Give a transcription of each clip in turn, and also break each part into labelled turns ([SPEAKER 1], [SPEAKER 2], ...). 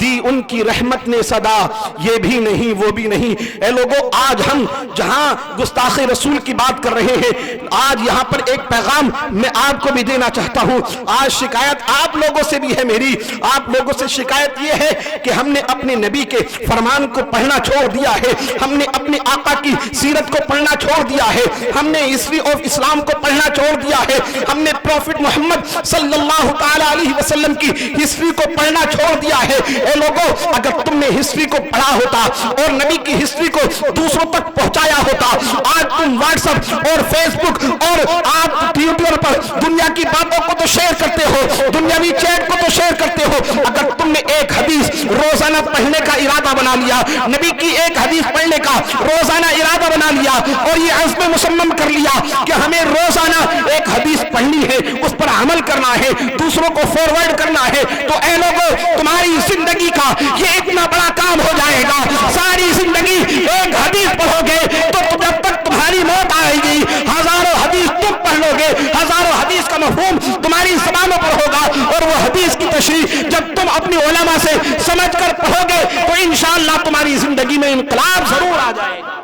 [SPEAKER 1] دی ان کی رحمت نے صدا، یہ بھی نہیں وہ بھی نہیں۔ اے لوگوں، آج ہم جہاں گستاخ رسول کی بات کر رہے ہیں، آج یہاں پر ایک پیغام میں آپ کو بھی دینا چاہتا ہوں۔ آج شکایت آپ لوگوں سے بھی ہے، میری آپ لوگوں سے شکایت یہ ہے کہ ہم نے اپنے نبی کے فرمان کو پڑھنا چھوڑ دیا ہے، ہم نے اپنے آقا کی سیرت کو پڑھنا چھوڑ دیا ہے، ہم نے ہسٹری آف اسلام کو پڑھنا چھوڑ دیا ہے، ہم نے پروفٹ محمد صلی اللہ تعالی علیہ وسلم کی ہسٹری کو پڑھنا چھوڑ دیا ہے۔ اے لوگوں، اگر تم نے ہسٹری کو پڑھا ہوتا اور نبی کی ہسٹری کو دوسروں تک پہنچایا ہوتا، آج تم واٹس ایپ اور فیس بک اور آپ ٹویٹر پر دنیا کی باتوں کو تو شیئر کرتے ہو، دنیاوی چیٹ کو تو شیئر کرتے ہو۔ اگر تم نے ایک حدیث روزانہ پڑھنے کا ارادہ بنا لیا، نبی کی ایک حدیث پڑھنے کا روزانہ ارادہ بنا لیا اور یہ عزم مصمم کر لیا کہ ہمیں روزانہ ایک حدیث پڑھنی ہے، اس پر عمل کرنا ہے، دوسروں کو فارورڈ کرنا ہے، تو اے لوگوں، تمہاری زندگی کا یہ اتنا بڑا کام ہو جائے گا۔ ساری زندگی ایک حدیث پڑھو گے تو جب تک تمہاری موت آئے گی، ہزاروں حدیث تم پڑھ لو گے، ہزاروں حدیث کا مفہوم تمہاری زبانوں پر ہوگا، اور وہ حدیث کی تشریح جب تم اپنی علماء سے سمجھ کر پڑھو گے تو انشاءاللہ تمہاری زندگی میں انقلاب ضرور آ جائے گا،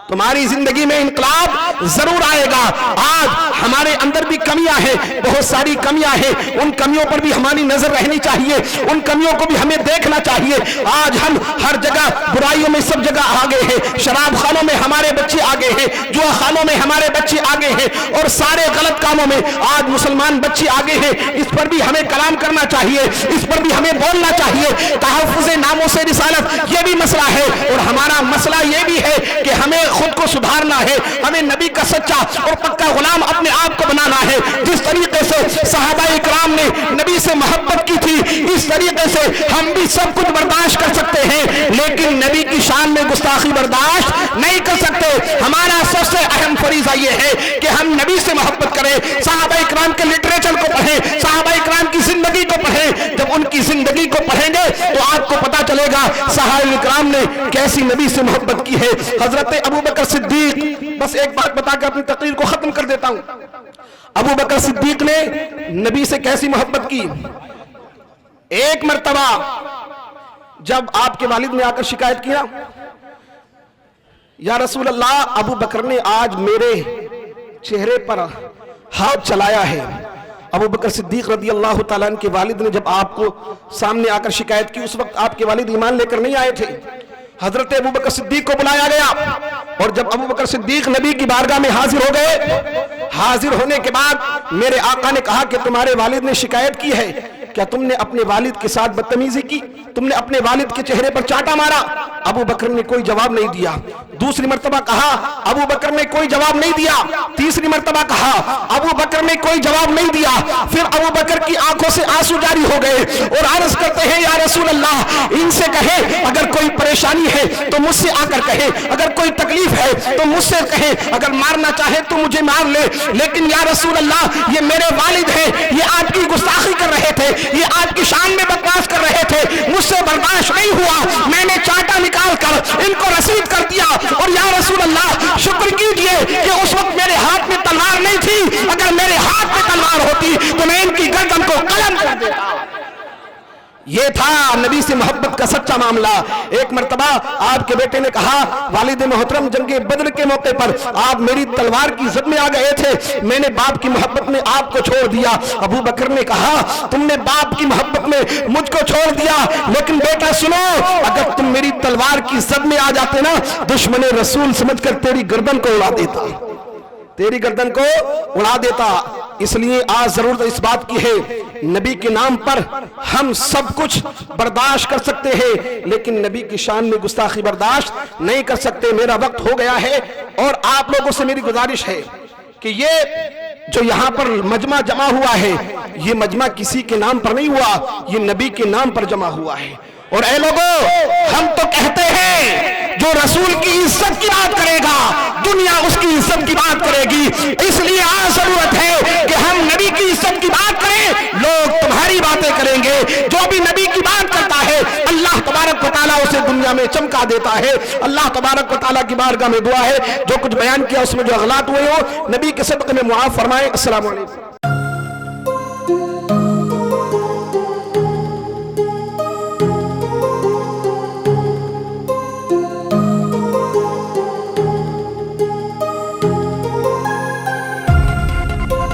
[SPEAKER 1] تمہاری زندگی میں انقلاب ضرور آئے گا۔ آج ہمارے اندر بھی کمیاں ہیں، بہت ساری کمیاں ہیں، ان کمیوں پر بھی ہماری نظر رہنی چاہیے، ان کمیوں کو بھی ہمیں دیکھنا چاہیے۔ آج ہم ہر جگہ برائیوں میں سب جگہ آگے ہیں، شراب خانوں میں ہمارے بچے آگے ہیں، جوا خانوں میں ہمارے بچے آگے ہیں، اور سارے غلط کاموں میں آج مسلمان بچے آگے ہیں۔ اس پر بھی ہمیں کلام کرنا چاہیے، اس پر بھی ہمیں بولنا چاہیے۔ تحفظ ناموس رسالت یہ بھی مسئلہ ہے، اور ہمارا مسئلہ یہ بھی ہے کہ ہمیں خود کو سدھارنا ہے، ہمیں نبی کا سچا اور پکا غلام اپنے آپ کو بنانا ہے۔ جس طریقے سے صحابہ اکرام نے نبی سے محبت کی تھی، اس طریقے سے ہم بھی سب کچھ برداشت کر سکتے ہیں، لیکن نبی کی شان میں گستاخی برداشت نہیں کر سکتے۔ ہمارا سب سے اہم فریضہ یہ ہے کہ ہم نبی سے محبت کریں، صحابہ اکرام کے لٹریچر کو پڑھیں، صحابہ اکرام کی زندگی کو پڑھیں۔ جب ان کی زندگی کو پڑھیں گے تو آپ کو پتا چلے گا صحابہ اکرام نے کیسی نبی سے محبت کی ہے۔ حضرت ابوبکر صدیق، بس ایک بات بتا کے اپنی تقریر کو ختم کر دیتا ہوں، ابوبکر صدیق نے نبی سے کیسی محبت کی۔ ایک مرتبہ جب آپ کے والد نے آ کر شکایت کیا، یا رسول اللہ، ابو بکر نے آج میرے چہرے پر ہاتھ چلایا ہے۔ ابو بکر صدیق رضی اللہ تعالیٰ عنہ کے والد نے جب آپ کو سامنے آ کر شکایت کی، اس وقت آپ کے والد ایمان لے کر نہیں آئے تھے۔ حضرت ابو بکر صدیق کو بلایا گیا، اور جب ابو بکر صدیق نبی کی بارگاہ میں حاضر ہو گئے، حاضر ہونے کے بعد میرے آقا نے کہا کہ تمہارے والد نے شکایت کی ہے، کیا تم نے اپنے والد کے ساتھ بدتمیزی کی، تم نے اپنے والد کے چہرے پر چاٹا مارا؟ ابو بکر نے کوئی جواب نہیں دیا۔ دوسری مرتبہ کہا، ابو بکر نے کوئی جواب نہیں دیا۔ تیسری مرتبہ کہا، ابو بکر نے کوئی جواب نہیں دیا۔ پھر ابو بکر کی آنکھوں سے آنسو جاری ہو گئے اور عرض کرتے ہیں، یا رسول اللہ، ان سے کہے اگر کوئی پریشانی ہے تو مجھ سے آ کر کہے، اگر کوئی تکلیف ہے تو مجھ سے کہے، اگر مارنا چاہے تو مجھے مار لے، لیکن یا رسول اللہ، یہ میرے والد ہیں، یہ آپ کی گستاخی کر رہے تھے، یہ آپ کی شان میں بکواس کر رہے تھے، مجھ سے برداشت نہیں ہوا، میں نے چاٹا نکال کر ان کو رسید کر دیا، اور یا رسول اللہ شکر کیجئے کہ اس وقت میرے ہاتھ میں تلوار نہیں تھی، اگر میرے ہاتھ میں تلوار ہوتی تو میں ان کی گردن کو قلم کر دیتا۔ یہ تھا نبی سے محبت کا سچا معاملہ۔ ایک مرتبہ آپ کے بیٹے نے کہا، والد محترم، جنگ بدر کے موقع پر آپ میری تلوار کی زد میں آ گئے تھے، میں نے باپ کی محبت میں آپ کو چھوڑ دیا۔ ابو بکر نے کہا، تم نے باپ کی محبت میں مجھ کو چھوڑ دیا، لیکن بیٹا سنو، اگر تم میری تلوار کی زد میں آ جاتے نا، دشمن رسول سمجھ کر تیری گردن کو اڑا دیتا، تیری گردن کو اڑا دیتا۔ اس لیے آج ضرورت اس بات کی ہے، نبی کے نام پر ہم سب کچھ برداشت کر سکتے ہیں، لیکن نبی کی شان میں گستاخی برداشت نہیں کر سکتے۔ میرا وقت ہو گیا ہے، اور آپ لوگوں سے میری گزارش ہے کہ یہ جو یہاں پر مجمع جمع ہوا ہے، یہ مجمع کسی کے نام پر نہیں ہوا، یہ نبی کے نام پر جمع ہوا ہے۔ اور اے لوگوں، ہم تو کہتے ہیں جو رسول کی عزت کی بات کرے گا، دنیا اس کی عزت کی بات کرے گی۔ اس لیے آج ضرورت ہے کہ ہم نبی کی عزت کی بات کریں، لوگ تمہاری باتیں کریں گے۔ جو بھی نبی کی بات کرتا ہے، اللہ تبارک و تعالیٰ اسے دنیا میں چمکا دیتا ہے۔ اللہ تبارک و تعالیٰ کی بارگاہ میں دعا ہے، جو کچھ بیان کیا اس میں جو غلط ہوئے ہو، نبی کے صدقے میں معاف فرمائے۔ السلام علیکم۔